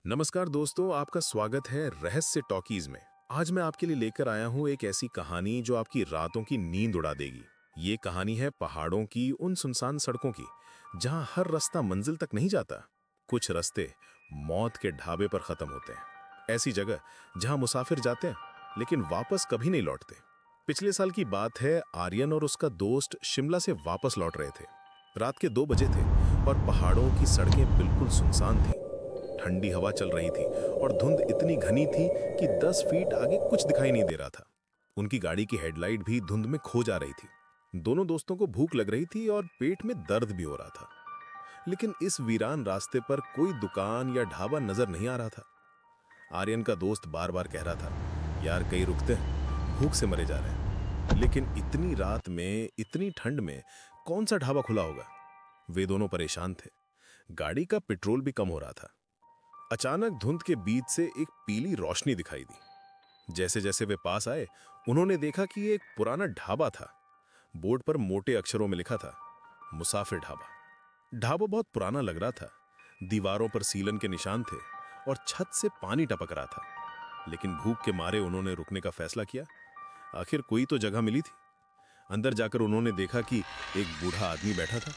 नमस्कार दोस्तों, आपका स्वागत है रहस्य टॉकीज में। आज मैं आपके लिए लेकर आया हूँ एक ऐसी कहानी जो आपकी रातों की नींद उड़ा देगी। ये कहानी है पहाड़ों की उन सुनसान सड़कों की, जहाँ हर रास्ता मंजिल तक नहीं जाता। कुछ रास्ते मौत के ढाबे पर खत्म होते हैं। ऐसी जगह जहाँ मुसाफिर जाते हैं लेकिन वापस कभी नहीं लौटते। पिछले साल की बात है, आर्यन और उसका दोस्त शिमला से वापस लौट रहे थे। रात के 2 बजे थे और पहाड़ों की सड़कें बिल्कुल सुनसान थी। ठंडी हवा चल रही थी और धुंध इतनी घनी थी कि 10 फीट आगे कुछ दिखाई नहीं दे रहा था। उनकी गाड़ी की हेडलाइट भी धुंध में खो जा रही थी। दोनों दोस्तों को भूख लग रही थी और पेट में दर्द भी हो रहा था, लेकिन इस वीरान रास्ते पर कोई दुकान या ढाबा नजर नहीं आ रहा था। आर्यन का दोस्त बार बार कह रहा था, यार कहीं रुकते हैं, भूख से मरे जा रहे हैं। लेकिन इतनी रात में, इतनी ठंड में कौन सा ढाबा खुला होगा? वे दोनों परेशान थे। गाड़ी का पेट्रोल भी कम हो रहा था। अचानक धुंध के बीच से एक पीली रोशनी दिखाई दी। जैसे जैसे वे पास आए, उन्होंने देखा कि ये एक पुराना ढाबा था। बोर्ड पर मोटे अक्षरों में लिखा था, मुसाफिर ढाबा। ढाबा बहुत पुराना लग रहा था। दीवारों पर सीलन के निशान थे और छत से पानी टपक रहा था। लेकिन भूख के मारे उन्होंने रुकने का फैसला किया। आखिर कोई तो जगह मिली थी। अंदर जाकर उन्होंने देखा कि एक बूढ़ा आदमी बैठा था।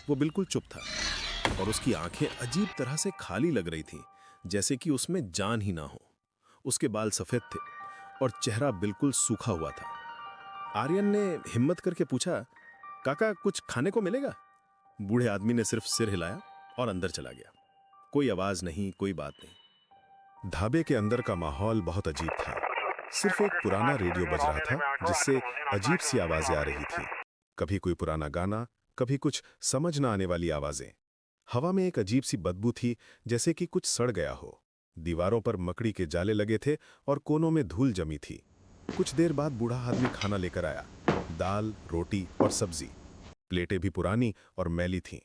वो बिल्कुल चुप था और उसकी आंखें अजीब तरह से खाली लग रही थीं, जैसे कि उसमें जान ही ना हो। उसके बाल सफेद थे और चेहरा बिल्कुल सूखा हुआ था। आर्यन ने हिम्मत करके पूछा, काका कुछ खाने को मिलेगा? बूढ़े आदमी ने सिर्फ सिर हिलाया और अंदर चला गया। कोई आवाज नहीं, कोई बात नहीं। ढाबे के अंदर का माहौल बहुत अजीब था। सिर्फ एक पुराना रेडियो बज रहा था, जिससे अजीब सी आवाजें आ रही थी। कभी कोई पुराना गाना, कभी कुछ समझ न आने वाली आवाजें। हवा में एक अजीब सी बदबू थी, जैसे कि कुछ सड़ गया हो। दीवारों पर मकड़ी के जाले लगे थे और कोनों में धूल जमी थी। कुछ देर बाद बूढ़ा आदमी खाना लेकर आया, दाल, रोटी और सब्जी। प्लेटें भी पुरानी और मैली थीं।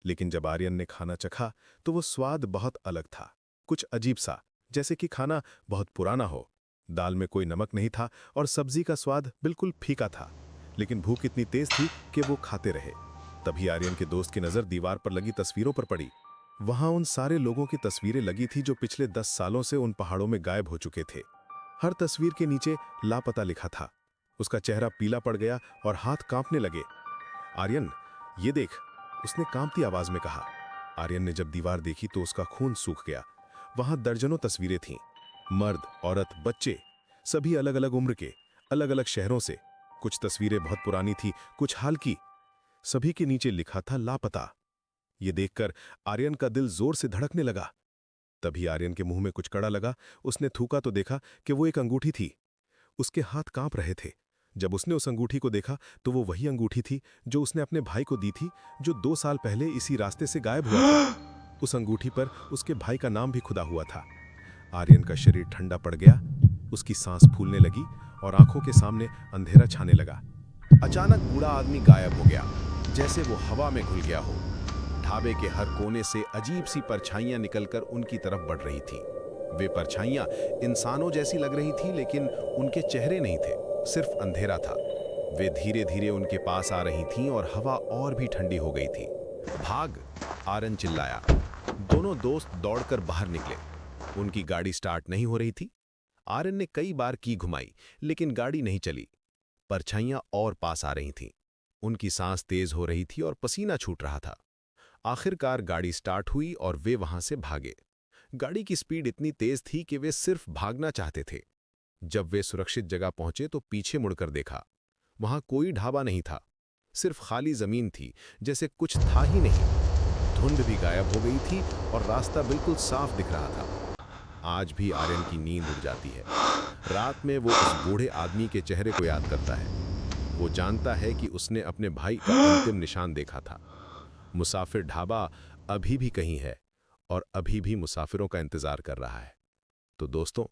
लेकिन जब आर्यन ने खाना चखा तो वो स्वाद बहुत अलग था। कुछ अजीब सा, जैसे कि खाना बहुत पुराना हो। दाल में कोई नमक नहीं था और सब्जी का स्वाद बिल्कुल फीका था। लेकिन भूख इतनी तेज थी कि वो खाते रहे। तभी आर्यन के दोस्त की नजर दीवार पर लगी तस्वीरों पर पड़ी। वहां उन सारे लोगों की तस्वीरें लगी थी जो पिछले 10 सालों से उन पहाड़ों में गायब हो चुके थे। हर तस्वीर के नीचे लापता लिखा था। उसका चेहरा पीला पड़ गया और हाथ कांपने लगे। आर्यन, ये देख, उसने कांपती आवाज में कहा। आर्यन ने जब दीवार देखी तो उसका खून सूख गया। वहां दर्जनों तस्वीरें थीं। मर्द, औरत, बच्चे, सभी अलग अलग उम्र के, अलग अलग शहरों से। कुछ तस्वीरें बहुत पुरानी थी, कुछ हाल की। सभी के नीचे लिखा था, लापता। ये देखकर आर्यन का दिल जोर से धड़कने लगा। तभी आर्यन के मुंह में कुछ कड़ा लगा। उसने थूका तो देखा कि वो एक अंगूठी थी। उसके हाथ कांप रहे थे। जब उसने उस अंगूठी को देखा तो वो वही अंगूठी थी जो उसने अपने भाई को दी थी, जो 2 साल पहले इसी रास्ते से गायब हुआ था। उस अंगूठी पर उसके भाई का नाम भी खुदा हुआ था। आर्यन का शरीर ठंडा पड़ गया। उसकी सांस फूलने लगी और आंखों के सामने अंधेरा छाने लगा। अचानक बूढ़ा आदमी गायब हो गया, जैसे वो हवा में घुल गया हो। ढाबे के हर कोने से अजीब सी परछाइयां निकलकर उनकी तरफ बढ़ रही थीं। वे परछाइयां इंसानों जैसी लग रही थीं, लेकिन उनके चेहरे नहीं थे, सिर्फ अंधेरा था। वे धीरे धीरे उनके पास आ रही थीं और हवा और भी ठंडी हो गई थी। भाग! आर्यन चिल्लाया। दोनों दोस्त दौड़कर बाहर निकले। उनकी गाड़ी स्टार्ट नहीं हो रही थी। आर्यन ने कई बार की घुमाई, लेकिन गाड़ी नहीं चली। परछाइयां और पास आ रही थीं। उनकी सांस तेज हो रही थी और पसीना छूट रहा था। आखिरकार गाड़ी स्टार्ट हुई और वे वहां से भागे। गाड़ी की स्पीड इतनी तेज थी कि वे सिर्फ भागना चाहते थे। जब वे सुरक्षित जगह पहुंचे तो पीछे मुड़कर देखा। वहां कोई ढाबा नहीं था, सिर्फ खाली जमीन थी, जैसे कुछ था ही नहीं। धुंध भी गायब हो गई थी और रास्ता बिल्कुल साफ दिख रहा था। आज भी आर्यन की नींद उड़ जाती है। रात में वो उस बूढ़े आदमी के चेहरे को याद करता है। वो जानता है कि उसने अपने भाई का अंतिम निशान देखा था। मुसाफिर ढाबा अभी भी कहीं है और अभी भी मुसाफिरों का इंतजार कर रहा है। तो दोस्तों,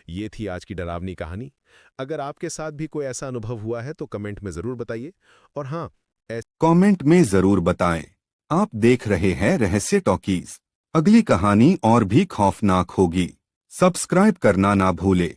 ये थी आज की डरावनी कहानी। अगर आपके साथ भी कोई ऐसा अनुभव हुआ है तो कमेंट में जरूर बताइए। और हाँ, कमेंट में जरूर बताएं। आप देख रहे हैं रहस्य टॉकीज। अगली कहानी और भी खौफनाक होगी। सब्सक्राइब करना ना भूले।